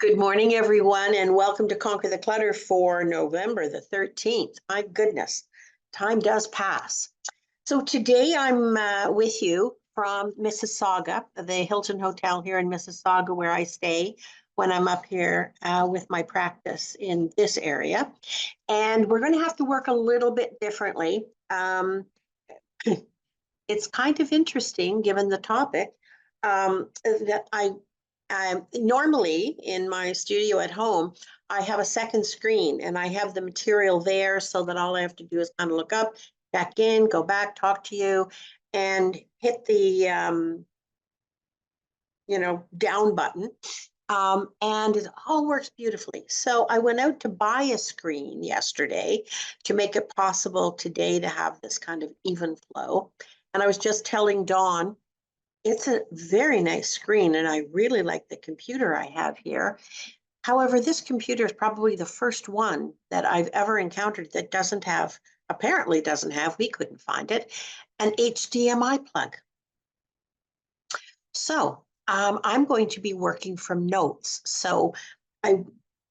Good morning, everyone, and welcome to Conquer the Clutter for November the 13th. My goodness, time does pass. So today I'm with you from Mississauga, the Hilton Hotel here in Mississauga, where I stay when I'm up here with my practice in this area. And we're going to have to work a little bit differently. It's kind of interesting, given the topic, that I'm normally in my studio at home, I have a second screen and I have the material there so that all I have to do is kind of look up, back in, go back, talk to you, and hit the down button. And it all works beautifully. So I went out to buy a screen yesterday to make it possible today to have this kind of even flow. And I was just telling Dawn, it's a very nice screen, and I really like the computer I have here. However, this computer is probably the first one that I've ever encountered that apparently doesn't have, we couldn't find it, an HDMI plug. So I'm going to be working from notes. So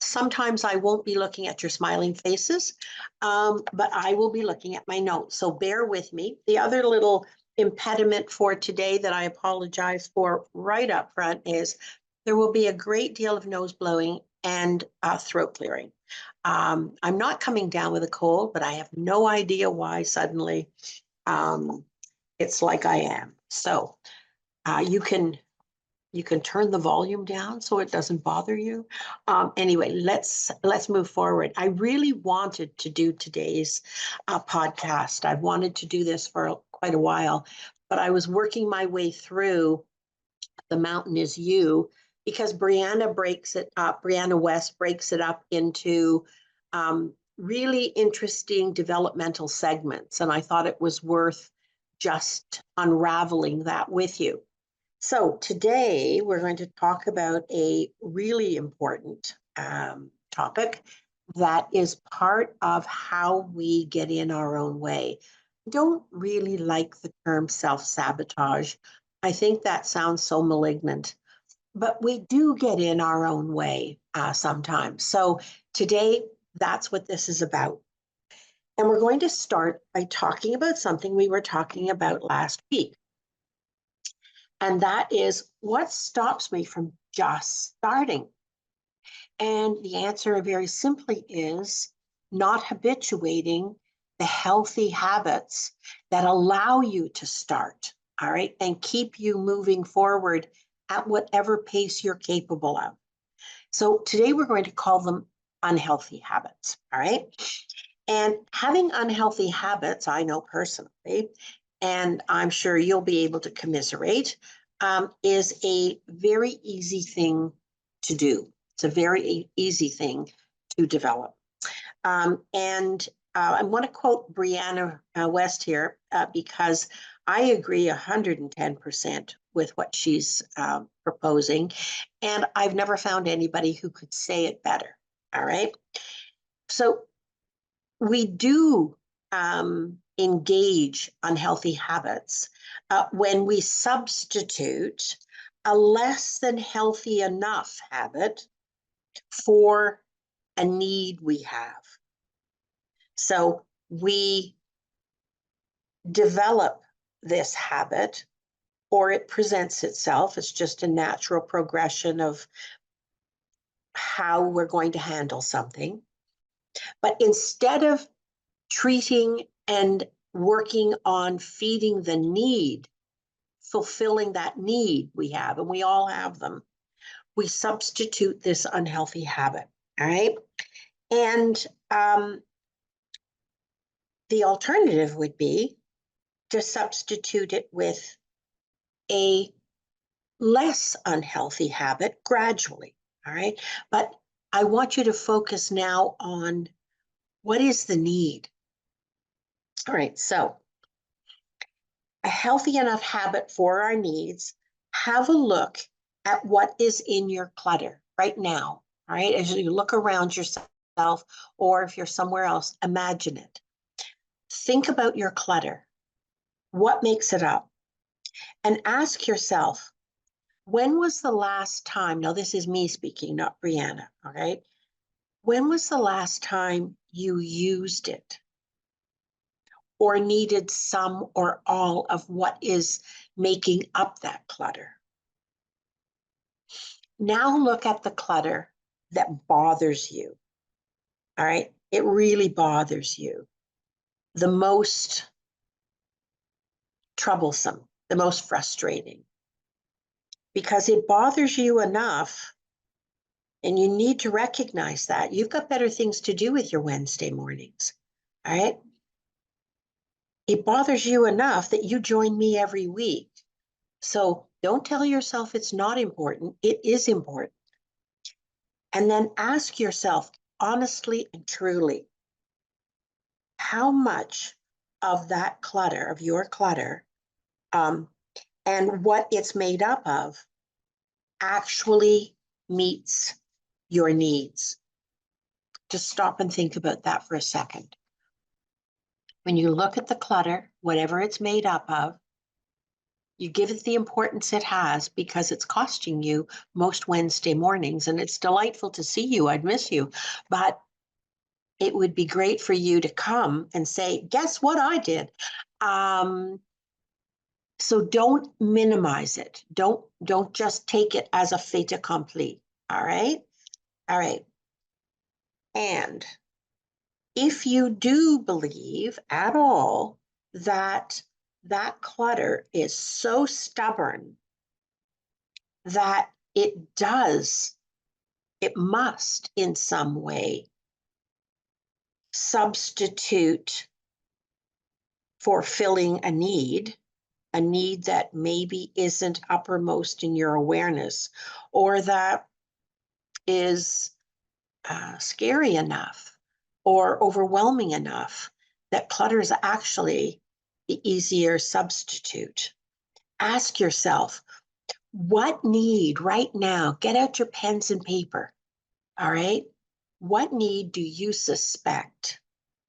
sometimes I won't be looking at your smiling faces, but I will be looking at my notes. So bear with me. The other little impediment for today that I apologize for right up front is there will be a great deal of nose blowing and throat clearing. I'm not coming down with a cold, but I have no idea why suddenly it's like I am. So you can turn the volume down so it doesn't bother you. Anyway, let's move forward. I really wanted to do today's podcast. I've wanted to do this for quite a while, but I was working my way through The Mountain Is You because Brianna West breaks it up into really interesting developmental segments. And I thought it was worth just unraveling that with you. So today we're going to talk about a really important topic that is part of how we get in our own way. I don't really like the term self-sabotage. I think that sounds so malignant, but we do get in our own way sometimes. So today, that's what this is about. And we're going to start by talking about something we were talking about last week. And that is, what stops me from just starting? And the answer very simply is not habituating the healthy habits that allow you to start, all right, and keep you moving forward at whatever pace you're capable of. So today we're going to call them unhealthy habits, all right? And having unhealthy habits, I know personally, and I'm sure you'll be able to commiserate, is a very easy thing to do. It's a very easy thing to develop. And I want to quote Brianna West here because I agree 110% with what she's proposing. And I've never found anybody who could say it better. All right. So we do engage unhealthy habits when we substitute a less than healthy enough habit for a need we have. So we develop this habit, or it presents itself. It's just a natural progression of how we're going to handle something. But instead of treating and working on feeding the need, fulfilling that need we have, and we all have them, we substitute this unhealthy habit, all right? And the alternative would be to substitute it with a less unhealthy habit gradually, all right? But I want you to focus now on what is the need. All right, so a healthy enough habit for our needs, have a look at what is in your clutter right now, all right? As you look around yourself, or if you're somewhere else, imagine it. Think about your clutter. What makes it up? And ask yourself, When was the last time, now this is me speaking, not Brianna, all right? When was the last time you used it or needed some or all of what is making up that clutter? Now look at the clutter that bothers you, all right? It really bothers you. The most troublesome, the most frustrating, because it bothers you enough, and you need to recognize that. You've got better things to do with your Wednesday mornings, all right? It bothers you enough that you join me every week. So don't tell yourself it's not important. It is important. And then ask yourself honestly and truly, how much of that clutter, of your clutter, and what it's made up of actually meets your needs? Just stop and think about that for a second. When you look at the clutter, whatever it's made up of, you give it the importance it has because it's costing you most Wednesday mornings, and it's delightful to see you. I'd miss you, but it would be great for you to come and say, guess what I did? So don't minimize it. Don't just take it as a fait accompli. All right. All right. And if you do believe at all that that clutter is so stubborn that it must in some way substitute for filling a need that maybe isn't uppermost in your awareness, or that is scary enough or overwhelming enough that clutter is actually the easier substitute. Ask yourself, what need right now, get out your pens and paper, all right? What need do you suspect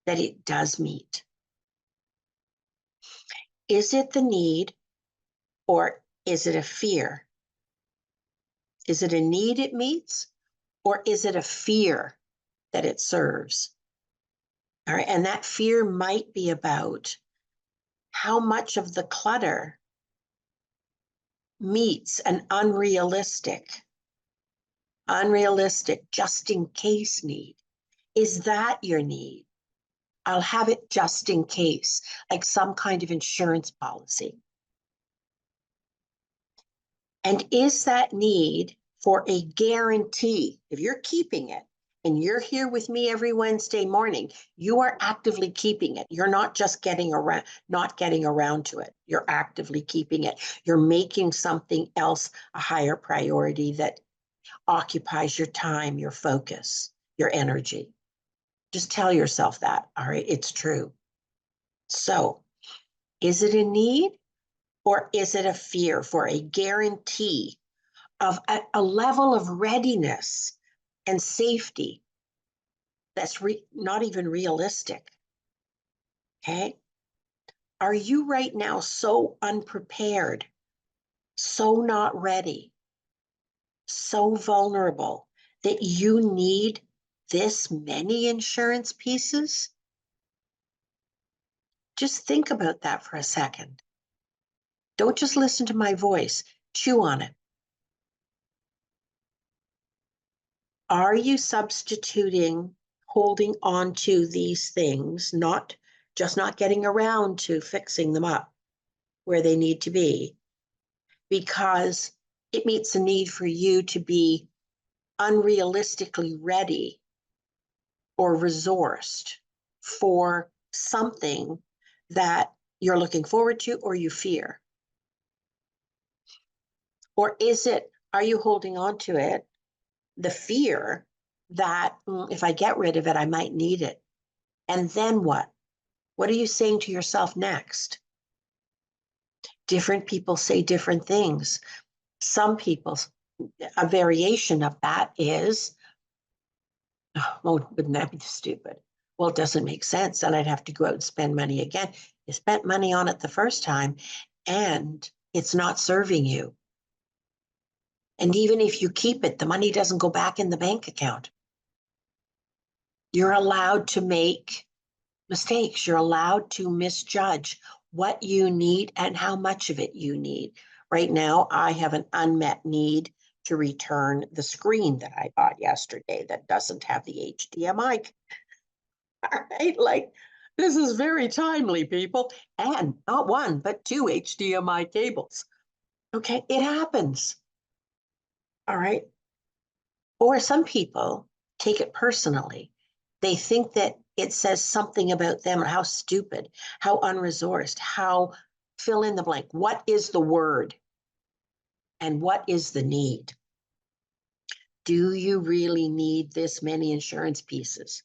that it does meet? Is it the need, or is it a fear? Is it a need it meets, or is it a fear that it serves? All right, and that fear might be about how much of the clutter meets an unrealistic just in case need. Is that your need? I'll have it just in case, like some kind of insurance policy. And is that need for a guarantee? If you're keeping it and you're here with me every Wednesday morning, you are actively keeping it. You're not just not getting around to it. You're actively keeping it. You're making something else a higher priority that occupies your time, your focus, your energy. Just tell yourself that, all right? It's true. So, is it a need, or is it a fear for a guarantee of a level of readiness and safety that's not even realistic? Okay. Are you right now so unprepared, so not ready, so vulnerable that you need this many insurance pieces? Just think about that for a second. Don't just listen to my voice, chew on it. Are you substituting holding on to these things, not getting around to fixing them up where they need to be, because it meets a need for you to be unrealistically ready or resourced for something that you're looking forward to or you fear? Or are you holding on to it, the fear that if I get rid of it, I might need it? And then what? What are you saying to yourself next? Different people say different things. Some people, a variation of that is, oh, wouldn't that be stupid? Well, it doesn't make sense. Then I'd have to go out and spend money again. You spent money on it the first time and it's not serving you. And even if you keep it, the money doesn't go back in the bank account. You're allowed to make mistakes. You're allowed to misjudge what you need and how much of it you need. Right now, I have an unmet need to return the screen that I bought yesterday that doesn't have the HDMI. All right, like this is very timely, people. And not one, but two HDMI cables. Okay, it happens. All right. Or some people take it personally. They think that it says something about them, or how stupid, how unresourced, how fill in the blank. What is the word? And what is the need? Do you really need this many insurance pieces?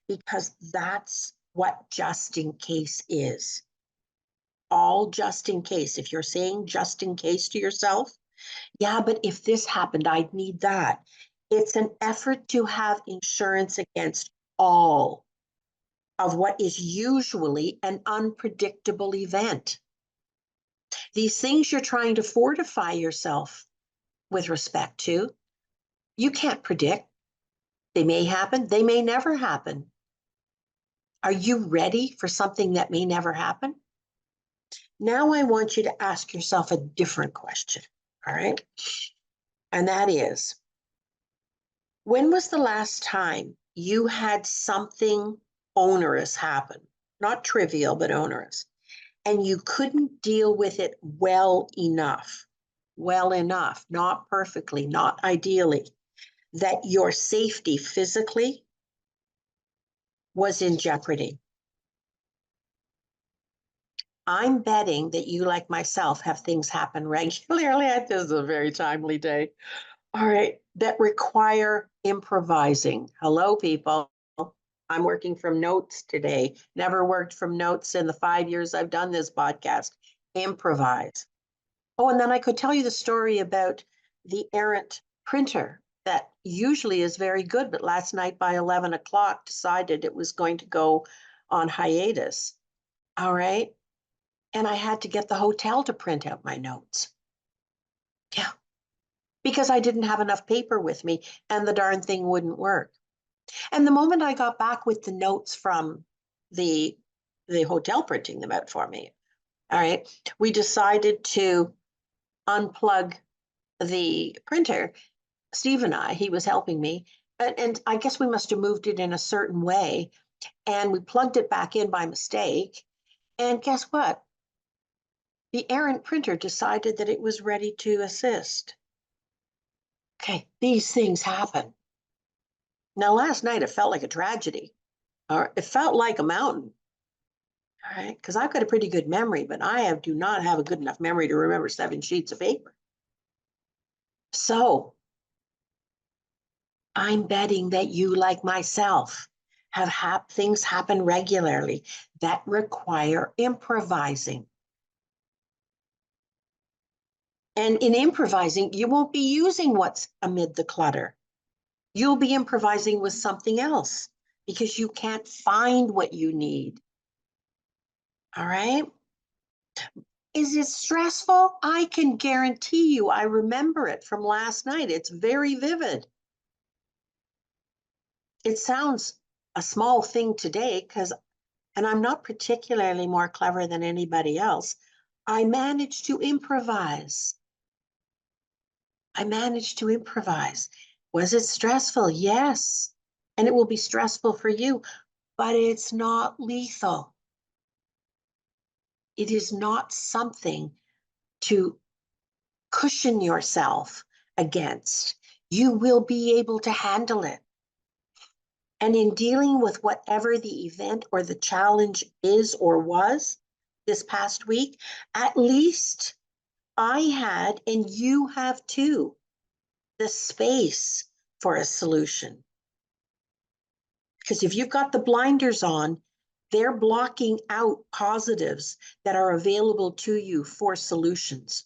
Because that's what just in case is. All just in case. If you're saying just in case to yourself, yeah, but if this happened, I'd need that. It's an effort to have insurance against all of what is usually an unpredictable event. These things you're trying to fortify yourself with respect to, you can't predict. They may happen, they may never happen. Are you ready for something that may never happen? Now I want you to ask yourself a different question, all right? And that is, when was the last time you had something onerous happen? Not trivial, but onerous. And you couldn't deal with it well enough, not perfectly, not ideally, that your safety physically was in jeopardy. I'm betting that you, like myself, have things happen regularly. This is a very timely day. All right, that require improvising. Hello, people. I'm working from notes today. Never worked from notes in the 5 years I've done this podcast. Improvise. Oh, and then I could tell you the story about the errant printer that usually is very good, but last night by 11 o'clock decided it was going to go on hiatus. All right. And I had to get the hotel to print out my notes. Yeah. Because I didn't have enough paper with me and the darn thing wouldn't work. And the moment I got back with the notes from the hotel printing them out for me, all right, we decided to unplug the printer. Steve and I, he was helping me, and I guess we must have moved it in a certain way, and we plugged it back in by mistake. And guess what? The errant printer decided that it was ready to assist. Okay, these things happen. Now, last night it felt like a tragedy, or it felt like a mountain. All right, because I've got a pretty good memory, but do not have a good enough memory to remember 7 sheets of paper. So I'm betting that you, like myself, have things happen regularly that require improvising. And in improvising, you won't be using what's amid the clutter. You'll be improvising with something else because you can't find what you need. All right? Is it stressful? I can guarantee you, I remember it from last night. It's very vivid. It sounds a small thing today and I'm not particularly more clever than anybody else. I managed to improvise. Was it stressful? Yes. And it will be stressful for you, but it's not lethal. It is not something to cushion yourself against. You will be able to handle it. And in dealing with whatever the event or the challenge is or was this past week, at least I had, and you have too, the space for a solution. Because if you've got the blinders on, they're blocking out positives that are available to you for solutions.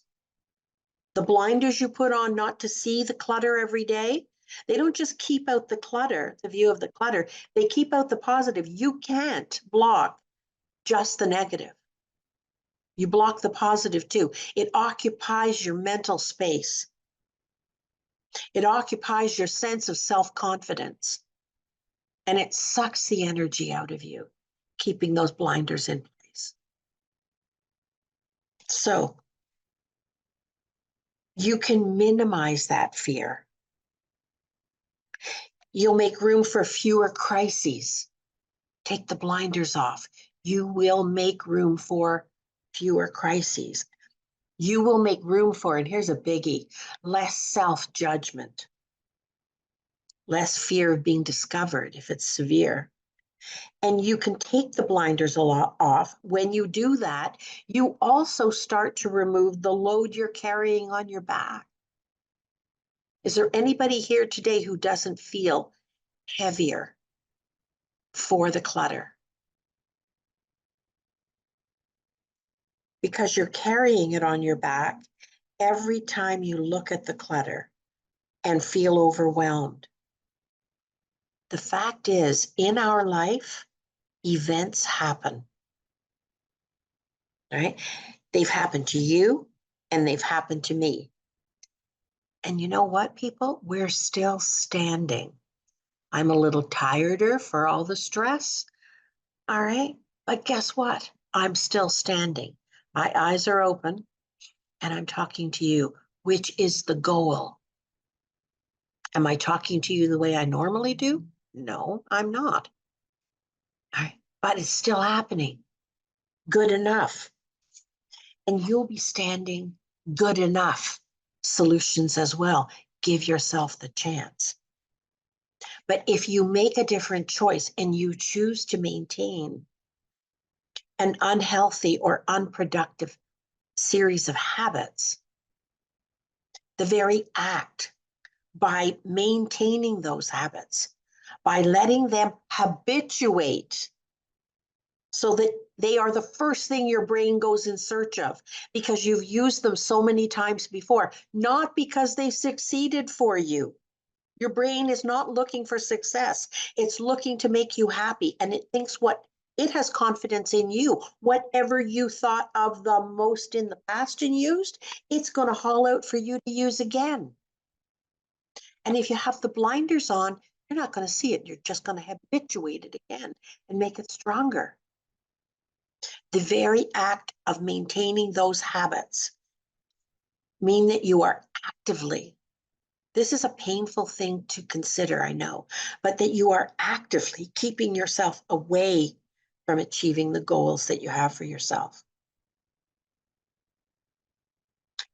The blinders you put on not to see the clutter every day, they don't just keep out the clutter, the view of the clutter, they keep out the positive. You can't block just the negative. You block the positive too. It occupies your mental space. It occupies your sense of self-confidence, and it sucks the energy out of you, keeping those blinders in place. So you can minimize that fear. You'll make room for fewer crises. Take the blinders off. You will make room for fewer crises. You will make room for, and here's a biggie, less self-judgment, less fear of being discovered if it's severe. And you can take the blinders a lot off. When you do that, you also start to remove the load you're carrying on your back. Is there anybody here today who doesn't feel heavier for the clutter? Because you're carrying it on your back every time you look at the clutter and feel overwhelmed. The fact is, in our life, events happen, right? They've happened to you and they've happened to me. And you know what, people? We're still standing. I'm a little tireder for all the stress. All right. But guess what? I'm still standing. My eyes are open and I'm talking to you, which is the goal. Am I talking to you the way I normally do? No, I'm not. All right. But it's still happening. Good enough. And you'll be standing good enough solutions as well. Give yourself the chance. But if you make a different choice and you choose to maintain an unhealthy or unproductive series of habits, the very act by maintaining those habits, by letting them habituate so that they are the first thing your brain goes in search of because you've used them so many times before, not because they succeeded for you. Your brain is not looking for success. It's looking to make you happy. And it thinks what it has confidence in you. Whatever you thought of the most in the past and used, it's going to haul out for you to use again. And if you have the blinders on, you're not going to see it. You're just going to habituate it again and make it stronger. The very act of maintaining those habits mean that you are actively, this is a painful thing to consider, I know, but that you are actively keeping yourself away from achieving the goals that you have for yourself.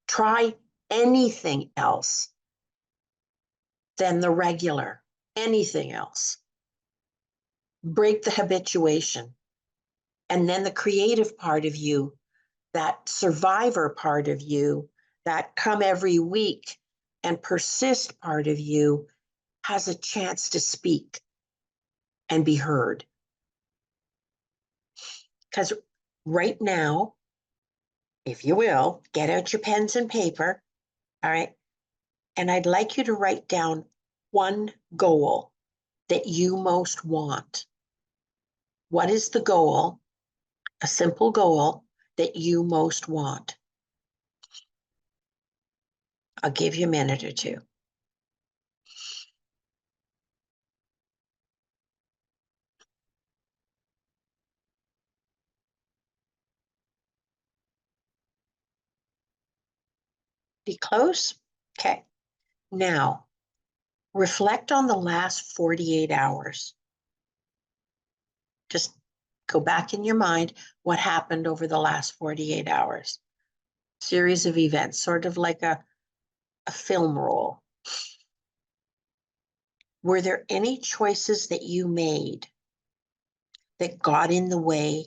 Try anything else than the regular, anything else. Break the habituation. And then the creative part of you, that survivor part of you, that come every week and persist part of you has a chance to speak and be heard. Because right now, if you will, get out your pens and paper, all right? And I'd like you to write down one goal that you most want. What is the goal, a simple goal that you most want? I'll give you a minute or two. Be close? Okay. Now, reflect on the last 48 hours. Just go back in your mind what happened over the last 48 hours. Series of events, sort of like a film roll. Were there any choices that you made that got in the way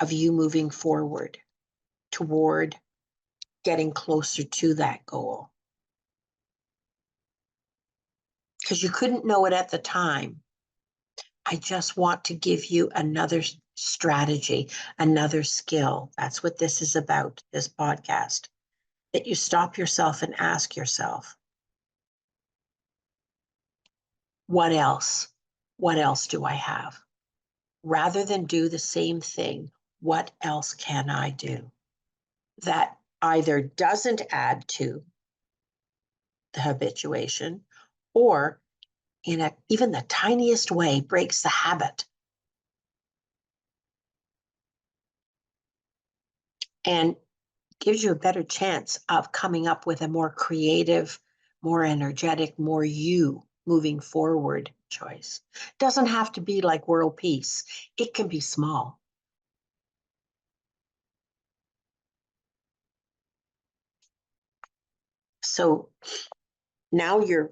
of you moving forward toward getting closer to that goal? Because you couldn't know it at the time. I just want to give you another strategy, another skill. That's what this is about, this podcast, that you stop yourself and ask yourself, what else? What else do I have? Rather than do the same thing, what else can I do that either doesn't add to the habituation, or in even the tiniest way breaks the habit. And gives you a better chance of coming up with a more creative, more energetic, more you moving forward choice. Doesn't have to be like world peace. It can be small. So now you're,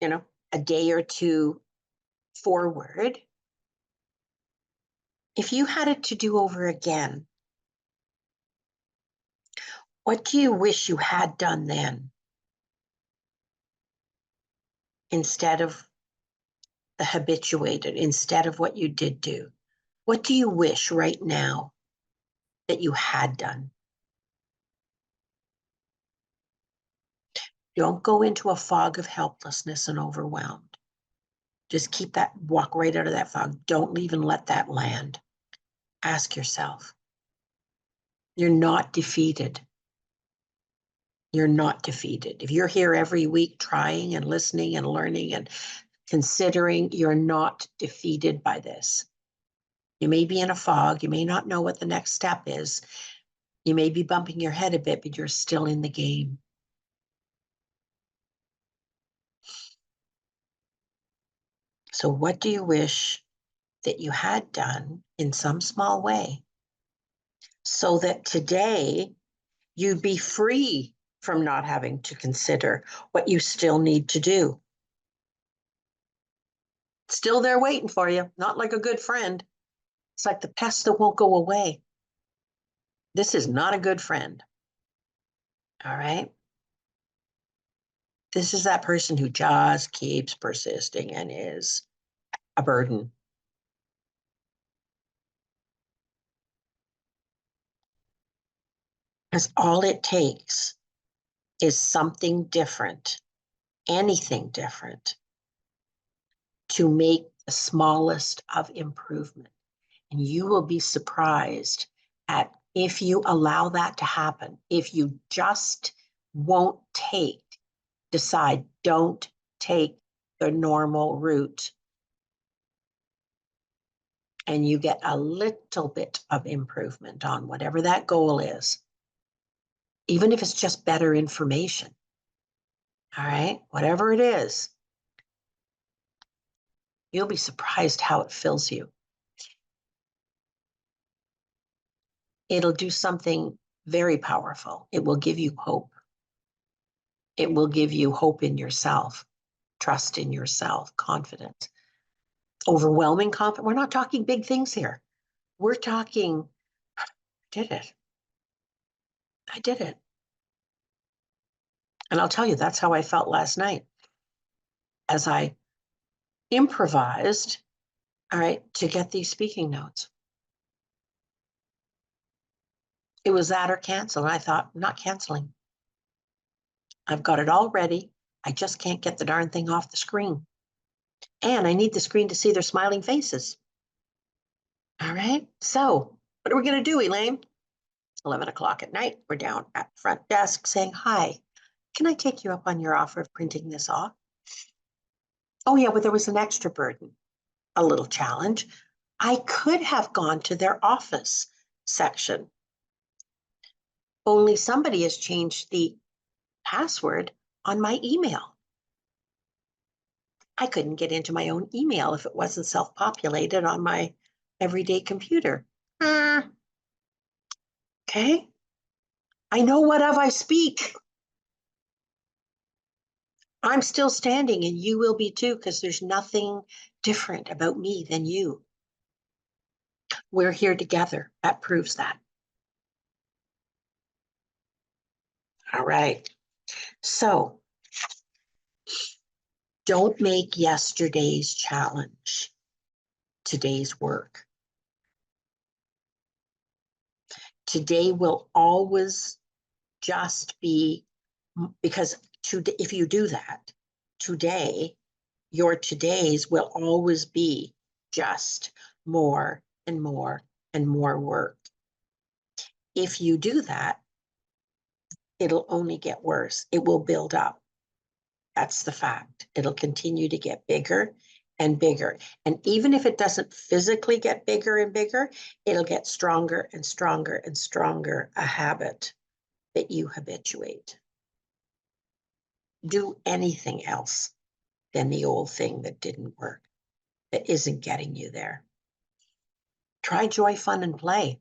a day or two forward. If you had it to do over again, what do you wish you had done then instead of the habituated, instead of what you did do? What do you wish right now that you had done? Don't go into a fog of helplessness and overwhelmed. Just walk right out of that fog. Don't even let that land. Ask yourself, you're not defeated. You're not defeated. If you're here every week trying and listening and learning and considering, you're not defeated by this. You may be in a fog. You may not know what the next step is. You may be bumping your head a bit, but you're still in the game. So what do you wish that you had done in some small way so that today you'd be free from not having to consider what you still need to do? Still there waiting for you, not like a good friend. It's like the pest that won't go away. This is not a good friend. All right. This is that person who just keeps persisting and is a burden. Because all it takes is something different, anything different, to make the smallest of improvement. And you will be surprised at if you allow that to happen, if you just won't decide, don't take the normal route, and you get a little bit of improvement on whatever that goal is, even if it's just better information. All right, whatever it is, you'll be surprised how it fills you. It'll do something very powerful. It will give you hope. It will give you hope in yourself, trust in yourself, confidence, overwhelming confidence. We're not talking big things here. We're talking, I did it. I did it. And I'll tell you, that's how I felt last night as I improvised, all right, to get these speaking notes. It was that or cancel. And I thought, I'm not canceling. I've got it all ready. I just can't get the darn thing off the screen. And I need the screen to see their smiling faces. All right. So what are we going to do, Elaine? 11 o'clock at night. We're down at the front desk saying, hi, can I take you up on your offer of printing this off? Oh, yeah, but there was an extra burden, a little challenge. I could have gone to their office section. Only somebody has changed the password on my email. I couldn't get into my own email if it wasn't self-populated on my everyday computer. Okay. I know what of I speak. I'm still standing and you will be too, because there's nothing different about me than you. We're here together. That proves that. All right. So don't make yesterday's challenge today's work. Today will always just be, because if you do that, today, your todays will always be just more and more and more work. If you do that, it'll only get worse. It will build up. That's the fact. It'll continue to get bigger and bigger. And even if it doesn't physically get bigger and bigger, it'll get stronger and stronger and stronger, a habit that you habituate. Do anything else than the old thing that didn't work, that isn't getting you there. Try joy, fun, and play.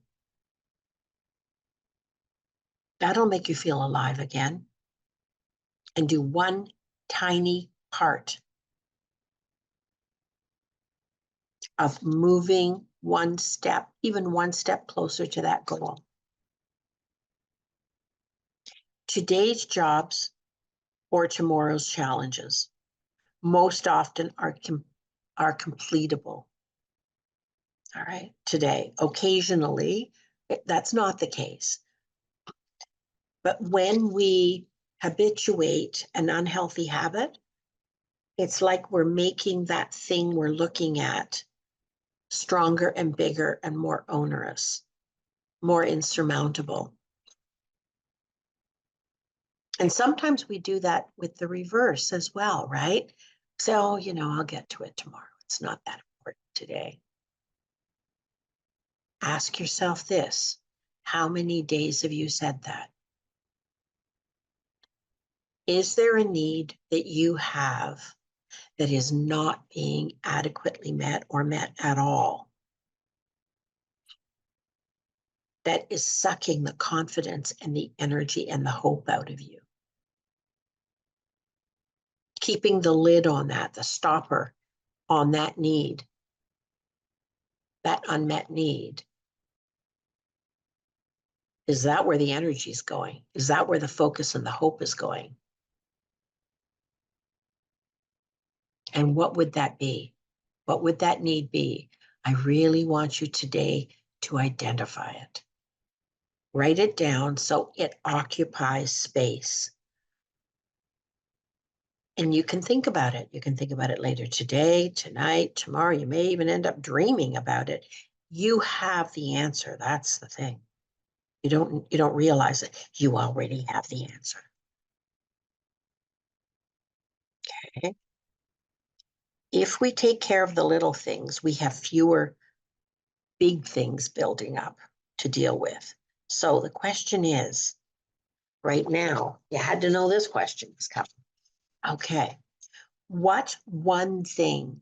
That'll make you feel alive again. And do one tiny part of moving one step, even one step closer to that goal. Today's jobs or tomorrow's challenges most often are completable. All right, today. Occasionally, that's not the case. But when we habituate an unhealthy habit, it's like we're making that thing we're looking at stronger and bigger and more onerous, more insurmountable. And sometimes we do that with the reverse as well, right? So, I'll get to it tomorrow. It's not that important today. Ask yourself this: how many days have you said that? Is there a need that you have that is not being adequately met or met at all? That is sucking the confidence and the energy and the hope out of you. Keeping the lid on that, the stopper on that need, that unmet need. Is that where the energy is going? Is that where the focus and the hope is going? And what would that be? What would that need be? I really want you today to identify it. Write it down so it occupies space. And you can think about it. You can think about it later today, tonight, tomorrow. You may even end up dreaming about it. You have the answer. That's the thing. You don't realize it. You already have the answer. Okay. If we take care of the little things, we have fewer big things building up to deal with. So the question is, right now, you had to know this question was coming. Okay. What one thing,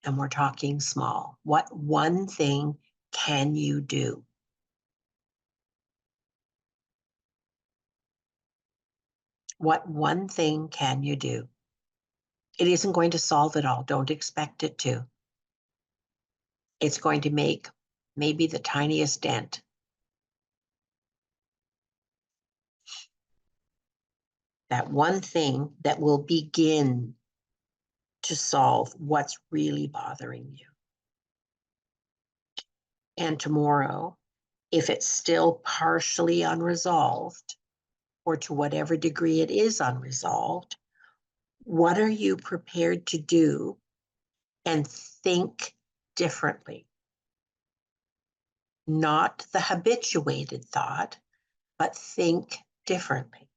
and we're talking small, what one thing can you do? What one thing can you do? It isn't going to solve it all. Don't expect it to. It's going to make maybe the tiniest dent. That one thing that will begin to solve what's really bothering you. And tomorrow, if it's still partially unresolved, or to whatever degree it is unresolved, what are you prepared to do and think differently? Not the habituated thought, but think differently.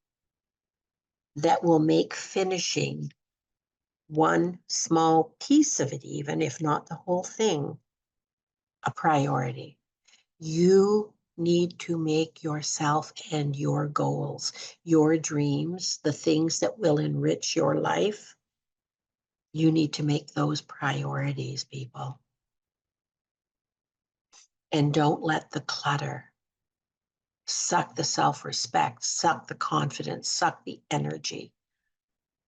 That will make finishing one small piece of it, even if not the whole thing, a priority. You need to make yourself and your goals, your dreams, the things that will enrich your life. You need to make those priorities, people. And don't let the clutter suck the self-respect, suck the confidence, suck the energy.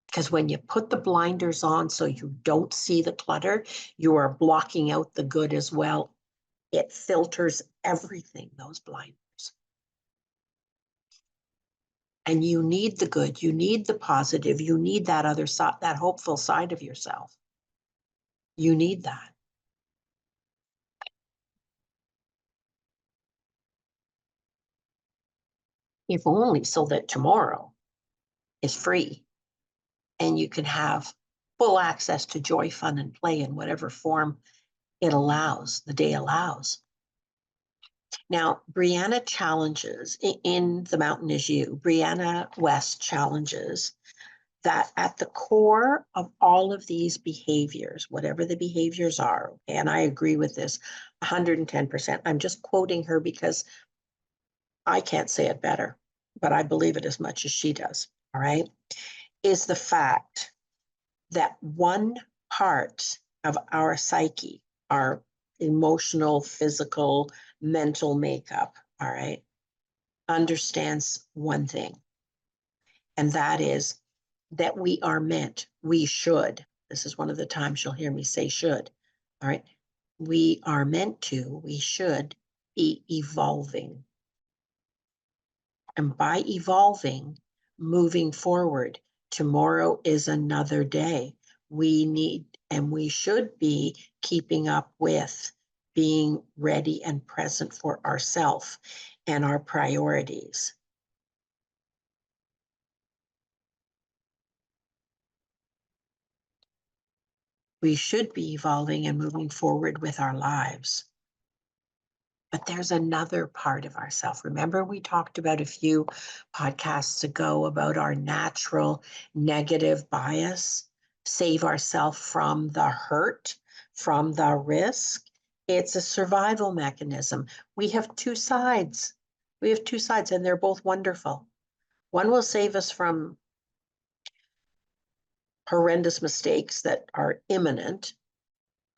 Because when you put the blinders on so you don't see the clutter, you are blocking out the good as well. It filters everything, those blinders. And you need the good, you need the positive, you need that other side, that hopeful side of yourself. You need that. If only so that tomorrow is free and you can have full access to joy, fun, and play in whatever form it allows, the day allows. Now, Brianna challenges in The Mountain Is You. Brianna West challenges that at the core of all of these behaviors, whatever the behaviors are, and I agree with this 110%. I'm just quoting her because I can't say it better, but I believe it as much as she does, all right, is the fact that one part of our psyche, our emotional, physical, mental makeup, all right, understands one thing, and that is that we are meant, we should. This is one of the times you'll hear me say should. All right. We are meant to, we should be evolving. And by evolving, moving forward, tomorrow is another day. We need and we should be keeping up with being ready and present for ourselves and our priorities. We should be evolving and moving forward with our lives. But there's another part of ourself. Remember, we talked about a few podcasts ago about our natural negative bias, save ourselves from the hurt, from the risk. It's a survival mechanism. We have two sides. We have two sides, and they're both wonderful. One will save us from horrendous mistakes that are imminent.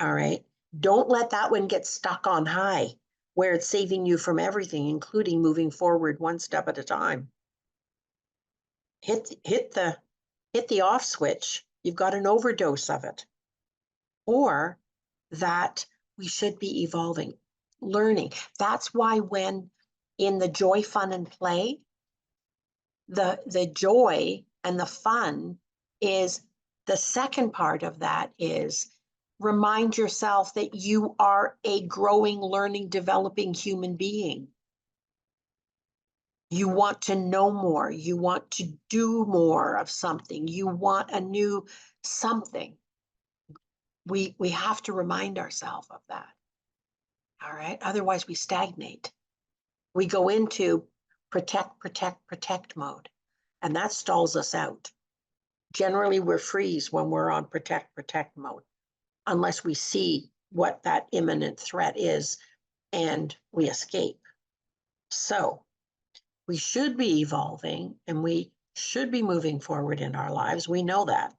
All right. Don't let that one get stuck on high where it's saving you from everything, including moving forward one step at a time. Hit the off switch. You've got an overdose of it. Or that we should be evolving, learning. That's why when in the joy, fun, and play, the joy and the fun is the second part of that is remind yourself that you are a growing, learning, developing human being. You want to know more. You want to do more of something. You want a new something. We have to remind ourselves of that. All right. Otherwise, we stagnate. We go into protect mode, and that stalls us out. Generally, we're freeze when we're on protect mode, unless we see what that imminent threat is and we escape. So we should be evolving and we should be moving forward in our lives. We know that.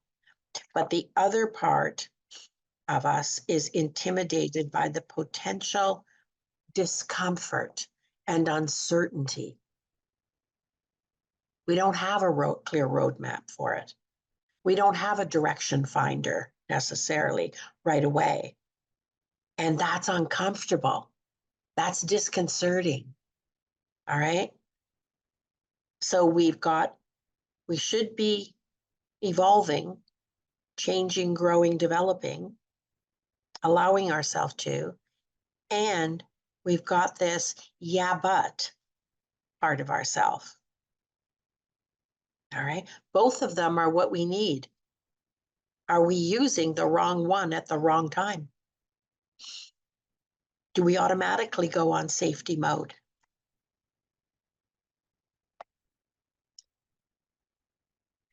But the other part of us is intimidated by the potential discomfort and uncertainty. We don't have a clear roadmap for it. We don't have a direction finder necessarily right away. And that's uncomfortable. That's disconcerting. All right. So we should be evolving, changing, growing, developing, allowing ourselves to, and we've got this yeah, but part of ourselves. All right. Both of them are what we need. Are we using the wrong one at the wrong time? Do we automatically go on safety mode?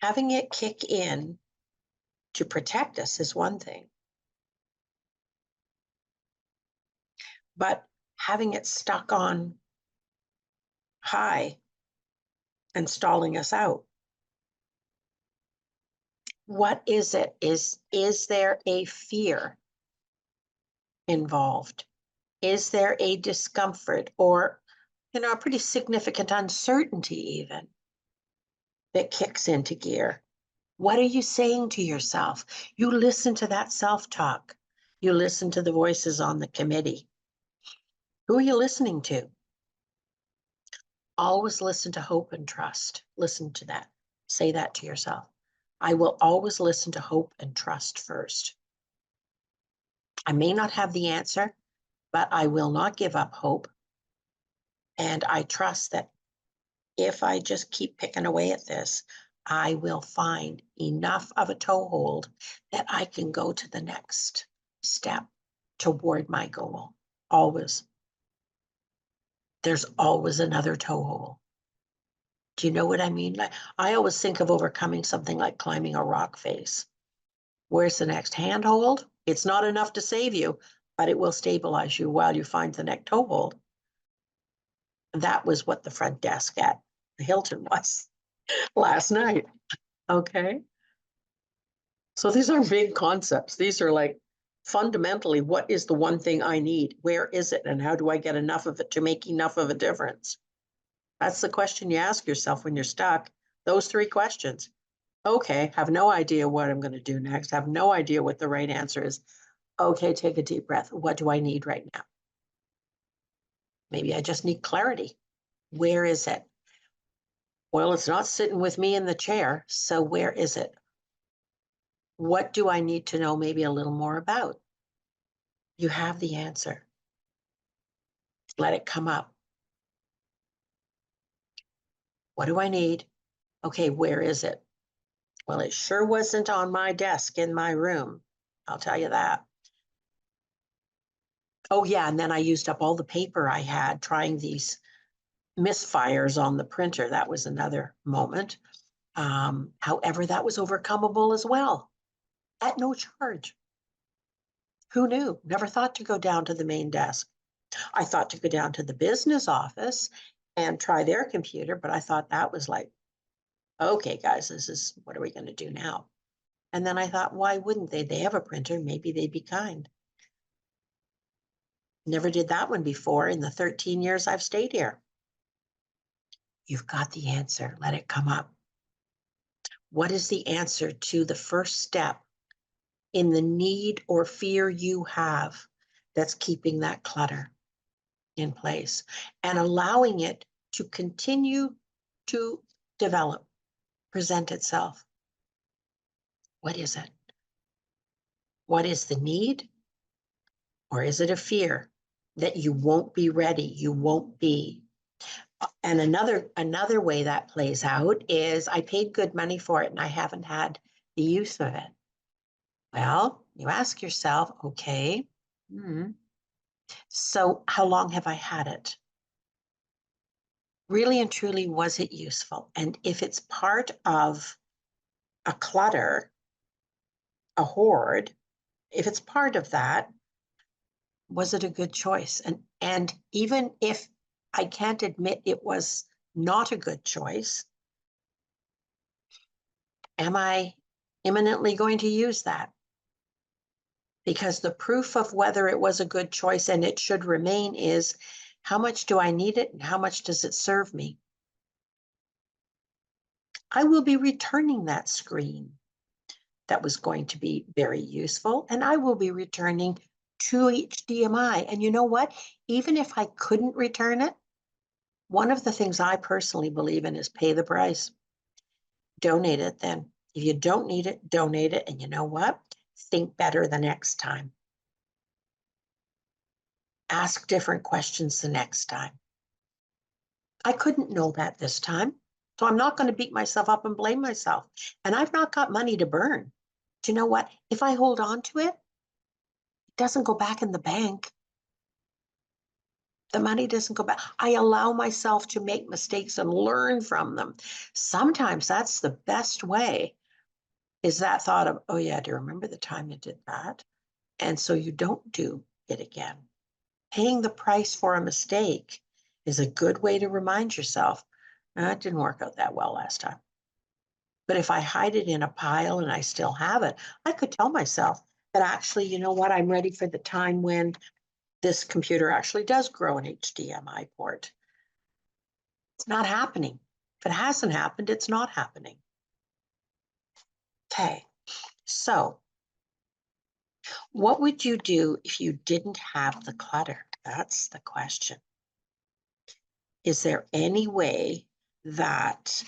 Having it kick in to protect us is one thing. But having it stuck on high and stalling us out. What is it? Is there a fear involved? Is there a discomfort or, a pretty significant uncertainty even that kicks into gear? What are you saying to yourself? You listen to that self-talk. You listen to the voices on the committee. Who are you listening to? Always listen to hope and trust. Listen to that. Say that to yourself. I will always listen to hope and trust first. I may not have the answer, but I will not give up hope. And I trust that if I just keep picking away at this, I will find enough of a toehold that I can go to the next step toward my goal. Always. There's always another toehold. Do you know what I mean? Like, I always think of overcoming something like climbing a rock face. Where's the next handhold? It's not enough to save you, but it will stabilize you while you find the next toehold. That was what the front desk at the Hilton was last night. Okay. So these are big concepts. These are like fundamentally, what is the one thing I need? Where is it? And how do I get enough of it to make enough of a difference? That's the question you ask yourself when you're stuck. Those three questions. Okay, have no idea what I'm going to do next. Have no idea what the right answer is. Okay, take a deep breath. What do I need right now? Maybe I just need clarity. Where is it? Well, it's not sitting with me in the chair. So where is it? What do I need to know maybe a little more about? You have the answer. Let it come up. What do I need? Okay, where is it? Well, it sure wasn't on my desk in my room. I'll tell you that. Oh, yeah. And then I used up all the paper I had trying these misfires on the printer. That was another moment. However, that was overcomable as well at no charge. Who knew? Never thought to go down to the main desk. I thought to go down to the business office and try their computer, but I thought that was like, okay, guys, this is what are we going to do now? And then I thought, why wouldn't they? They have a printer. Maybe they'd be kind. Never did that one before in the 13 years I've stayed here. You've got the answer. Let it come up. What is the answer to the first step in the need or fear you have that's keeping that clutter in place and allowing it to continue to develop, present itself? What is it? What is the need? Or is it a fear that you won't be ready, you won't be? And another way that plays out is I paid good money for it and I haven't had the use of it. Well, you ask yourself, okay, so how long have I had it? Really and truly, was it useful? And if it's part of a clutter, a hoard, if it's part of that, was it a good choice? And even if I can't admit it was not a good choice, am I imminently going to use that? Because the proof of whether it was a good choice and it should remain is how much do I need it and how much does it serve me? I will be returning that screen that was going to be very useful, and I will be returning to HDMI. And you know what? Even if I couldn't return it, one of the things I personally believe in is pay the price. Donate it then. If you don't need it, donate it. And you know what? Think better the next time. Ask different questions the next time. I couldn't know that this time. So I'm not going to beat myself up and blame myself. And I've not got money to burn. Do you know what? If I hold on to it, it doesn't go back in the bank. The money doesn't go back. I allow myself to make mistakes and learn from them. Sometimes that's the best way, is that thought of, oh yeah, do you remember the time you did that? And so you don't do it again. Paying the price for a mistake is a good way to remind yourself, it didn't work out that well last time. But if I hide it in a pile and I still have it, I could tell myself that actually, you know what, I'm ready for the time when this computer actually does grow an HDMI port. It's not happening. If it hasn't happened, it's not happening. Okay, so what would you do if you didn't have the clutter? That's the question. Is there any way that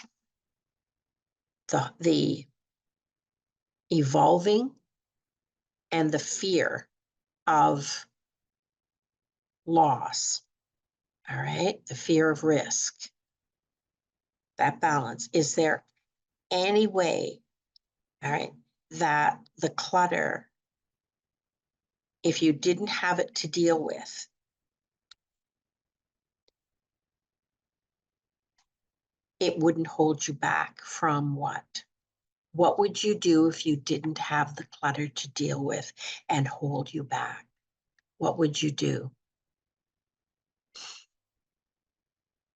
the evolving and the fear of loss, all right, the fear of risk, that balance, is there any way, all right, that the clutter, if you didn't have it to deal with, it wouldn't hold you back from what? What would you do if you didn't have the clutter to deal with and hold you back? What would you do?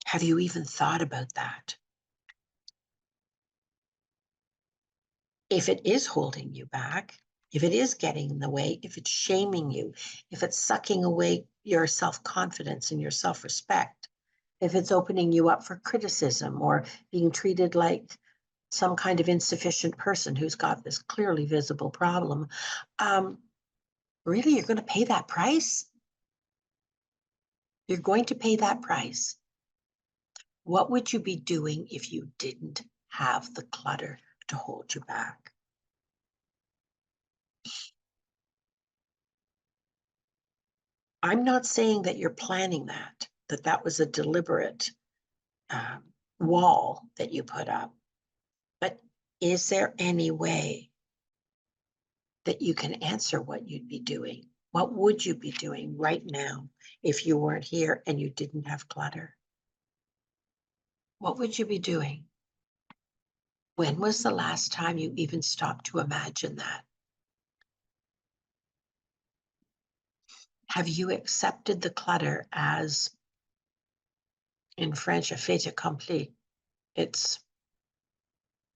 Have you even thought about that? If it is holding you back, if it is getting in the way, if it's shaming you, if it's sucking away your self-confidence and your self-respect, if it's opening you up for criticism or being treated like some kind of insufficient person who's got this clearly visible problem, really, you're going to pay that price? You're going to pay that price. What would you be doing if you didn't have the clutter to hold you back? I'm not saying that you're planning that was a deliberate wall that you put up, but is there any way that you can answer what you'd be doing? What would you be doing right now if you weren't here and you didn't have clutter? What would you be doing? When was the last time you even stopped to imagine that? Have you accepted the clutter as, in French, a fait accompli? It's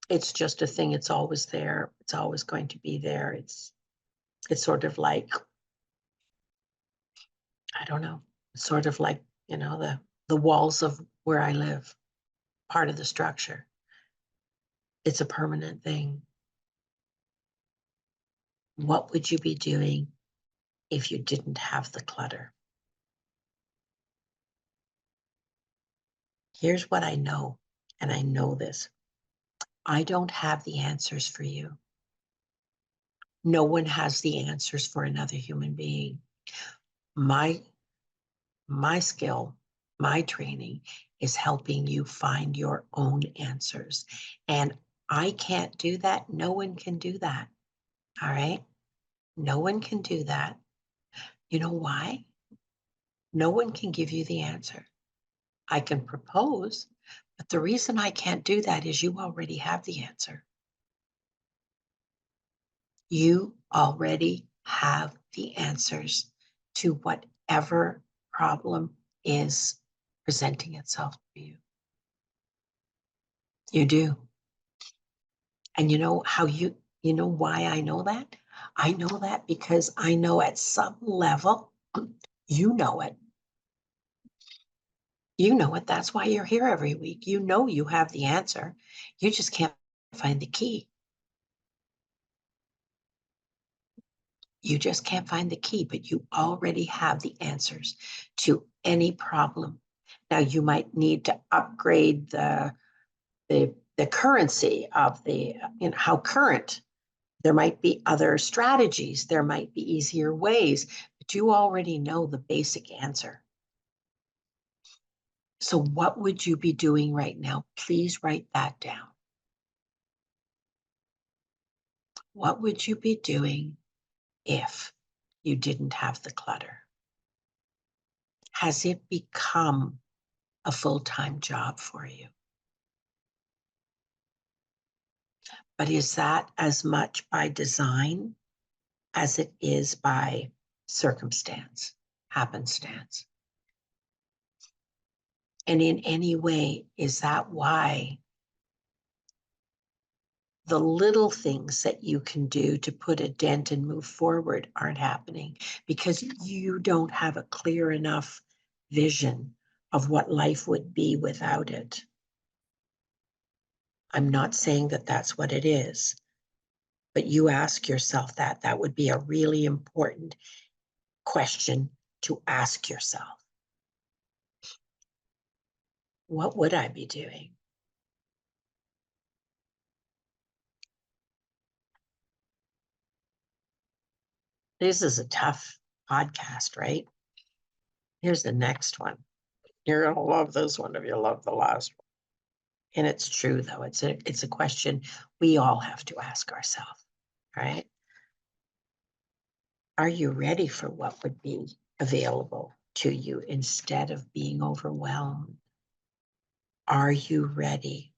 just a thing. It's always there. It's always going to be there. It's sort of like, I don't know, it's sort of like, the walls of where I live, part of the structure. It's a permanent thing. What would you be doing if you didn't have the clutter? Here's what I know, and I know this. I don't have the answers for you. No one has the answers for another human being. My skill, my training is helping you find your own answers. And I can't do that. No one can do that. All right. No one can do that. You know why? No one can give you the answer. I can propose, but the reason I can't do that is you already have the answer. You already have the answers to whatever problem is presenting itself to you. You do. And you know how you know why I know that? I know that because I know at some level, you know it. You know it. That's why you're here every week. You know you have the answer. You just can't find the key. You just can't find the key, but you already have the answers to any problem. Now you might need to upgrade the currency of the, how current. There might be other strategies. There might be easier ways, but you already know the basic answer. So what would you be doing right now? Please write that down. What would you be doing if you didn't have the clutter? Has it become a full-time job for you? But is that as much by design as it is by circumstance, happenstance? And in any way, is that why the little things that you can do to put a dent and move forward aren't happening? Because you don't have a clear enough vision of what life would be without it. I'm not saying that that's what it is, but you ask yourself that. That would be a really important question to ask yourself. What would I be doing? This is a tough podcast, right? Here's the next one. You're going to love this one if you love the last one. And it's true, though. It's a question we all have to ask ourselves, right? Are you ready for what would be available to you instead of being overwhelmed? Are you ready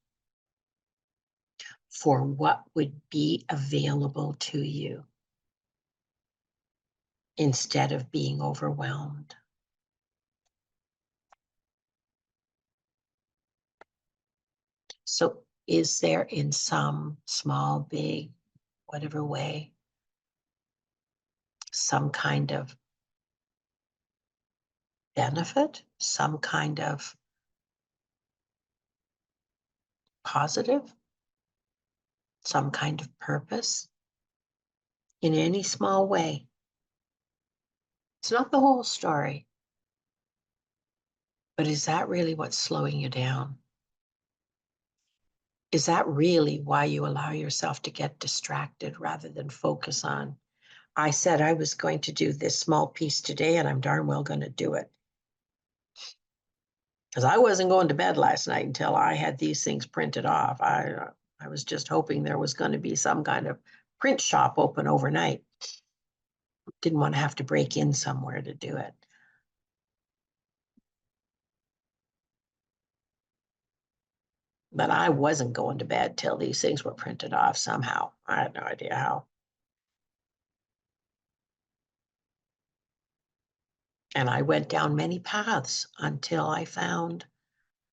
for what would be available to you instead of being overwhelmed? So is there, in some small, big, whatever way, some kind of benefit, some kind of positive, some kind of purpose in any small way? It's not the whole story, but is that really what's slowing you down? Is that really why you allow yourself to get distracted rather than focus on, I said I was going to do this small piece today and I'm darn well going to do it? Because I wasn't going to bed last night until I had these things printed off. I was just hoping there was going to be some kind of print shop open overnight. Didn't want to have to break in somewhere to do it. But I wasn't going to bed till these things were printed off somehow. I had no idea how. And I went down many paths until I found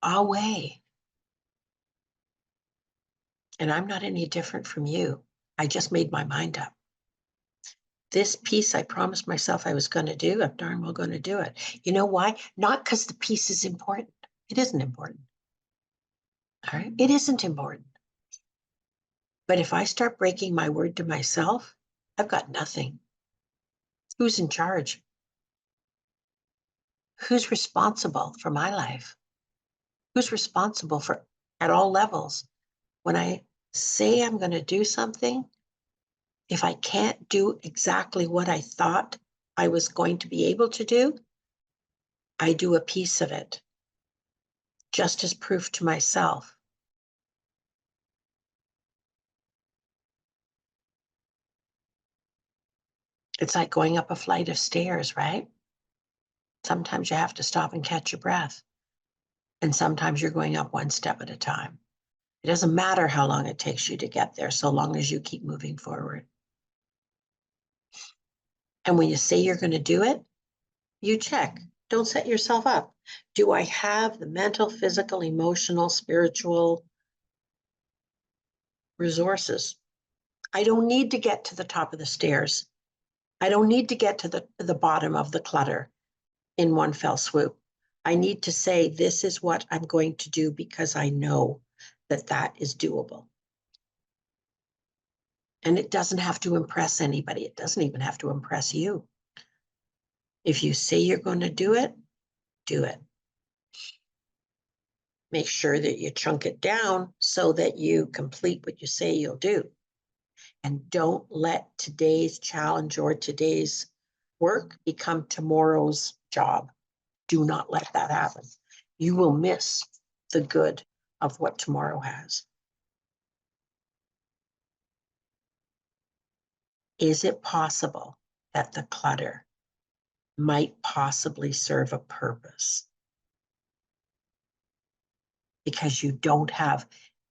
a way. And I'm not any different from you. I just made my mind up. This piece I promised myself I was going to do, I'm darn well going to do it. You know why? Not because the piece is important. It isn't important. All right. It isn't important. But if I start breaking my word to myself, I've got nothing. Who's in charge? Who's responsible for my life? Who's responsible for at all levels? When I say I'm going to do something, if I can't do exactly what I thought I was going to be able to do, I do a piece of it just as proof to myself. It's like going up a flight of stairs, right? Sometimes you have to stop and catch your breath. And sometimes you're going up one step at a time. It doesn't matter how long it takes you to get there, so long as you keep moving forward. And when you say you're going to do it, you check. Don't set yourself up. Do I have the mental, physical, emotional, spiritual resources? I don't need to get to the top of the stairs. I don't need to get to the bottom of the clutter in one fell swoop. I need to say, this is what I'm going to do because I know that that is doable. And it doesn't have to impress anybody. It doesn't even have to impress you. If you say you're going to do it, do it. Make sure that you chunk it down so that you complete what you say you'll do. And don't let today's challenge or today's work become tomorrow's job. Do not let that happen. You will miss the good of what tomorrow has. Is it possible that the clutter might possibly serve a purpose? Because you don't have,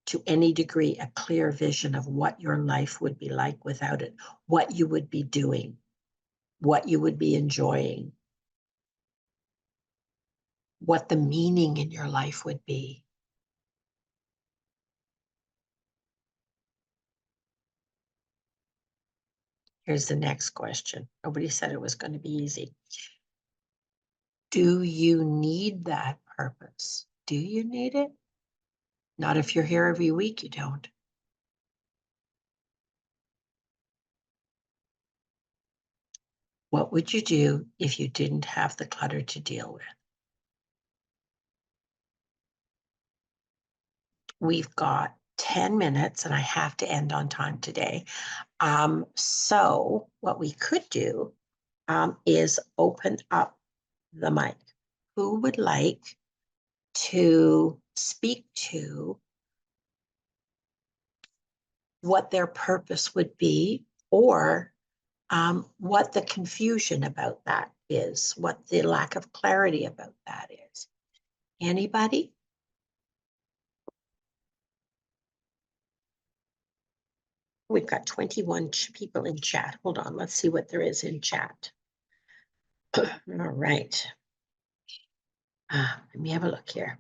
to any degree, a clear vision of what your life would be like without it, what you would be doing, what you would be enjoying, what the meaning in your life would be. Here's the next question. Nobody said it was going to be easy. Do you need that purpose? Do you need it? Not if you're here every week, you don't. What would you do if you didn't have the clutter to deal with? We've got 10 minutes and I have to end on time today. So what we could do is open up the mic. Who would like to speak to what their purpose would be, or what the confusion about that is, what the lack of clarity about that is? Anybody? We've got 21 people in chat. Hold on, let's see what there is in chat. All right. Let me have a look here.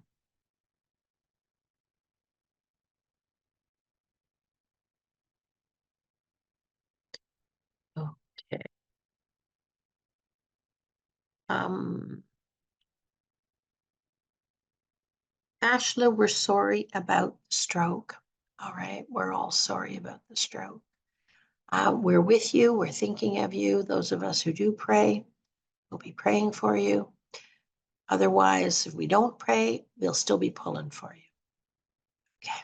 Okay. Ashla, we're sorry about the stroke. All right, we're all sorry about the stroke. We're with you. We're thinking of you. Those of us who do pray, we'll be praying for you. Otherwise, if we don't pray, we'll still be pulling for you. Okay.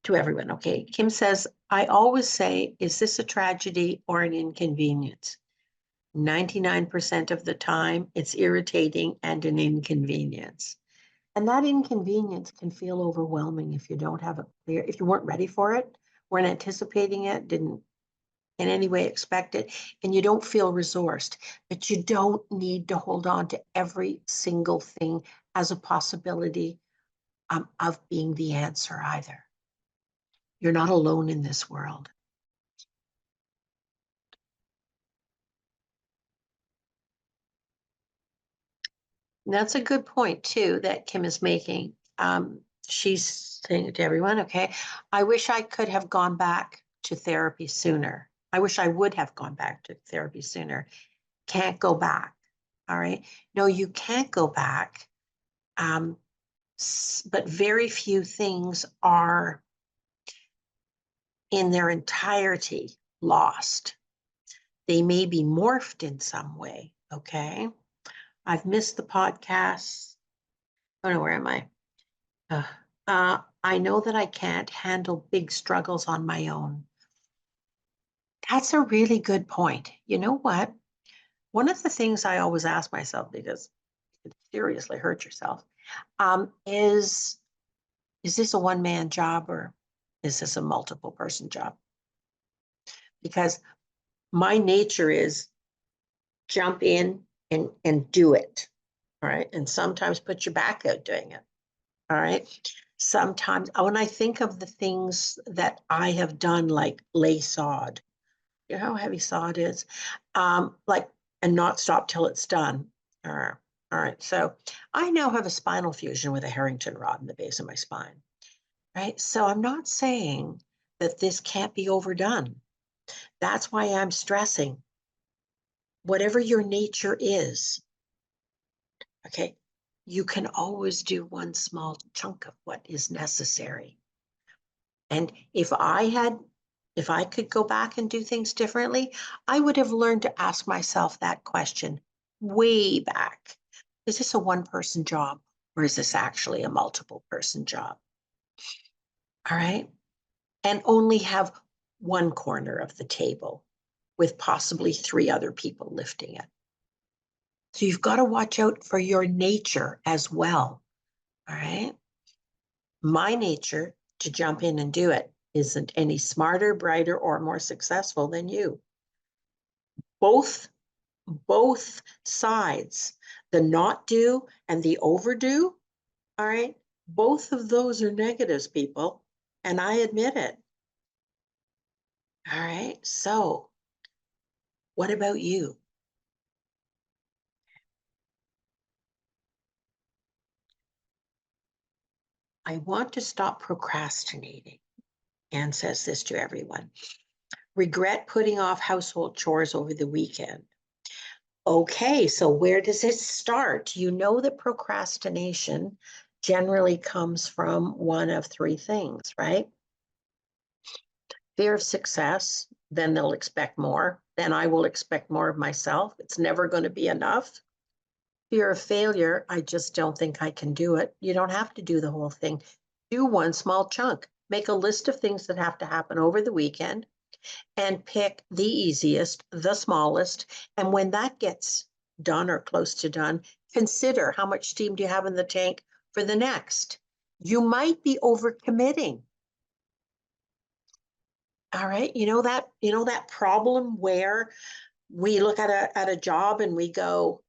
To everyone. Okay. Kim says, I always say, is this a tragedy or an inconvenience? 99% of the time, it's irritating and an inconvenience. And that inconvenience can feel overwhelming if you don't have a clear, if you weren't ready for it, weren't anticipating it, didn't in any way expect it, and you don't feel resourced. But you don't need to hold on to every single thing as a possibility of being the answer either. You're not alone in this world. And that's a good point too that Kim is making. She's saying to everyone, okay, I wish I could have gone back to therapy sooner. I wish I would have gone back to therapy sooner. Can't go back. All right. No, you can't go back. But very few things are in their entirety lost. They may be morphed in some way. Okay. I've missed the podcast. Oh no, where am I? I know that I can't handle big struggles on my own. That's a really good point. You know what? One of the things I always ask myself, because you could seriously hurt yourself, is this a one-man job or is this a multiple person job? Because my nature is jump in and do it. All right. And sometimes put your back out doing it. All right. Sometimes when I think of the things that I have done, like lay sod, you know how heavy sod is, like, and not stop till it's done. All right. So I now have a spinal fusion with a Harrington rod in the base of my spine. Right. So I'm not saying that this can't be overdone. That's why I'm stressing whatever your nature is. Okay. You can always do one small chunk of what is necessary. And if I could go back and do things differently, I would have learned to ask myself that question way back. Is this a one-person job or is this actually a multiple person job? All right. And only have one corner of the table with possibly 3 other people lifting it. So you've got to watch out for your nature as well. All right. My nature to jump in and do it isn't any smarter, brighter, or more successful than you. Both sides, the not do and the overdo, all right, both of those are negatives, people, and I admit it. All right, so what about you? I want to stop procrastinating. Anne says this to everyone. Regret putting off household chores over the weekend. Okay, so where does it start? You know that procrastination generally comes from one of 3 things, right? Fear of success, then they'll expect more. Then I will expect more of myself. It's never going to be enough. Fear of failure, I just don't think I can do it. You don't have to do the whole thing. Do one small chunk. Make a list of things that have to happen over the weekend and pick the easiest, the smallest. And when that gets done or close to done, consider how much steam do you have in the tank for the next. You might be overcommitting. All right. You know that problem where we look at a job and we go,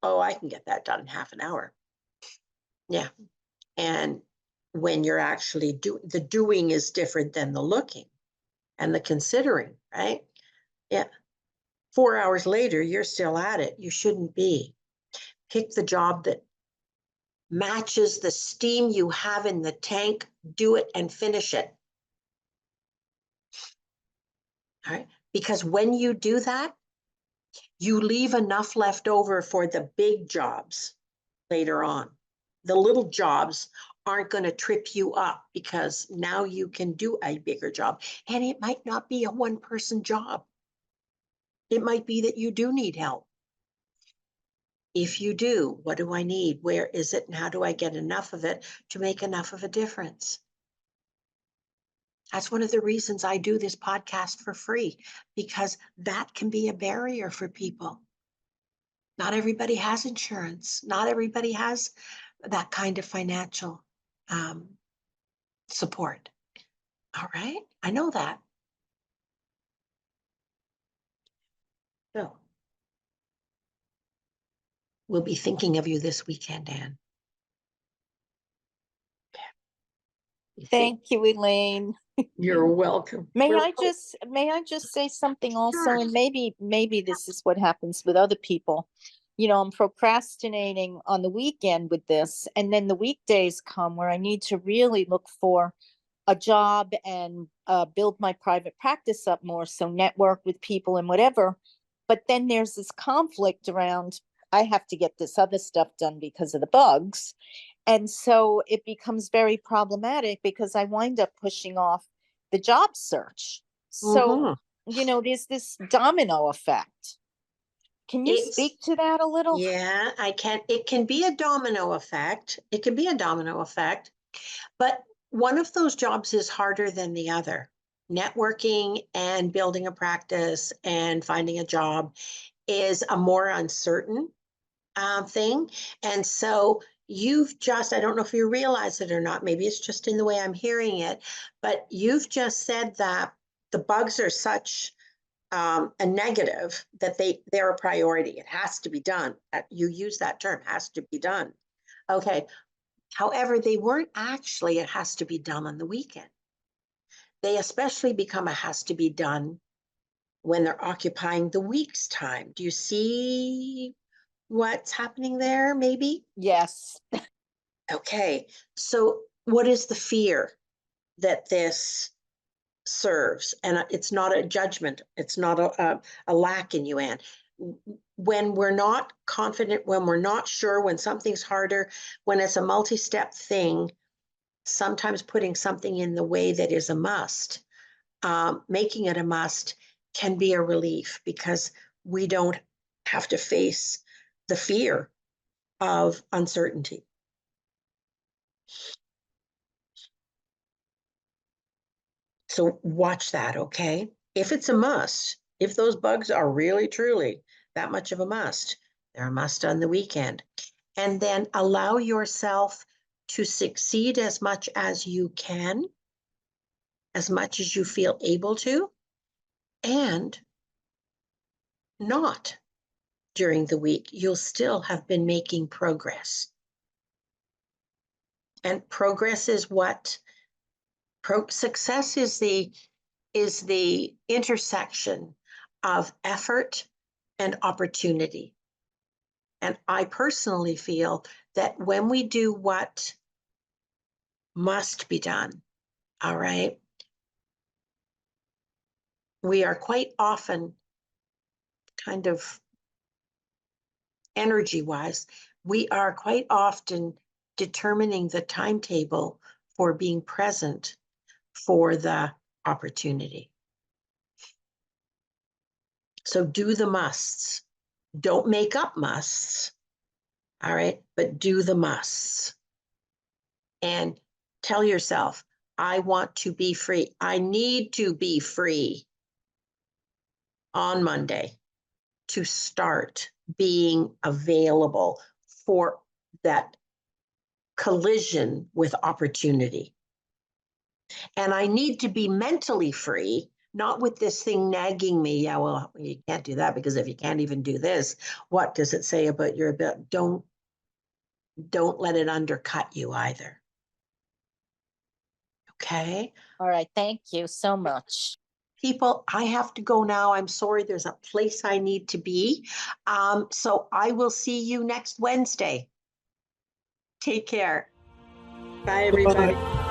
Oh, I can get that done in half an hour. Yeah. And when you're actually the doing is different than the looking and the considering, right? Yeah. 4 hours later, you're still at it. You shouldn't be. Pick the job that matches the steam you have in the tank, do it and finish it. All right. Because when you do that, you leave enough left over for the big jobs later on. The little jobs aren't going to trip you up because now you can do a bigger job. And it might not be a one-person job. It might be that you do need help. If you do, what do I need? Where is it? And how do I get enough of it to make enough of a difference? That's one of the reasons I do this podcast for free, because that can be a barrier for people. Not everybody has insurance. Not everybody has that kind of financial support. All right. I know that. So we'll be thinking of you this weekend, Anne. Thank you, Elaine. You're welcome. May I just say something also? Sure. And maybe this is what happens with other people. You know, I'm procrastinating on the weekend with this, and then the weekdays come where I need to really look for a job and build my private practice up more, so network with people and whatever. But then there's this conflict around, I have to get this other stuff done because of the bugs. And so it becomes very problematic because I wind up pushing off the job search. So, there's this domino effect. Can you speak to that a little? Yeah, I can. It can be a domino effect. It can be a domino effect, but one of those jobs is harder than the other. Networking and building a practice and finding a job is a more uncertain thing. And so I don't know if you realize it or not, maybe it's just in the way I'm hearing it, but you've just said that the bugs are such a negative that they're a priority. It has to be done. You use that term, has to be done. Okay. However, they weren't actually, it has to be done on the weekend. They especially become a has to be done when they're occupying the week's time. Do you see what's happening there, maybe? Yes. Okay. So what is the fear that this serves? And it's not a judgment. It's not a lack in you, Anne. When we're not confident, when we're not sure, when something's harder, when it's a multi-step thing, sometimes putting something in the way that is a must, making it a must can be a relief because we don't have to face the fear of uncertainty. So watch that, okay? If it's a must, if those bugs are really, truly that much of a must, they're a must on the weekend. And then allow yourself to succeed as much as you can, as much as you feel able to, and not during the week. You'll still have been making progress. And progress is what success is the intersection of effort and opportunity. And I personally feel that when we do what must be done, all right, we are quite often kind of energy-wise, we are quite often determining the timetable for being present for the opportunity. So do the musts. Don't make up musts, all right, but do the musts. And tell yourself, I want to be free. I need to be free on Monday to start being available for that collision with opportunity. And I need to be mentally free not with this thing nagging me. Yeah, well, you can't do that because if you can't even do this, what does it say about your ability? Don't let it undercut you either. Okay. All right, thank you so much. People, I have to go now. I'm sorry, there's a place I need to be. So I will see you next Wednesday. Take care. Bye, everybody.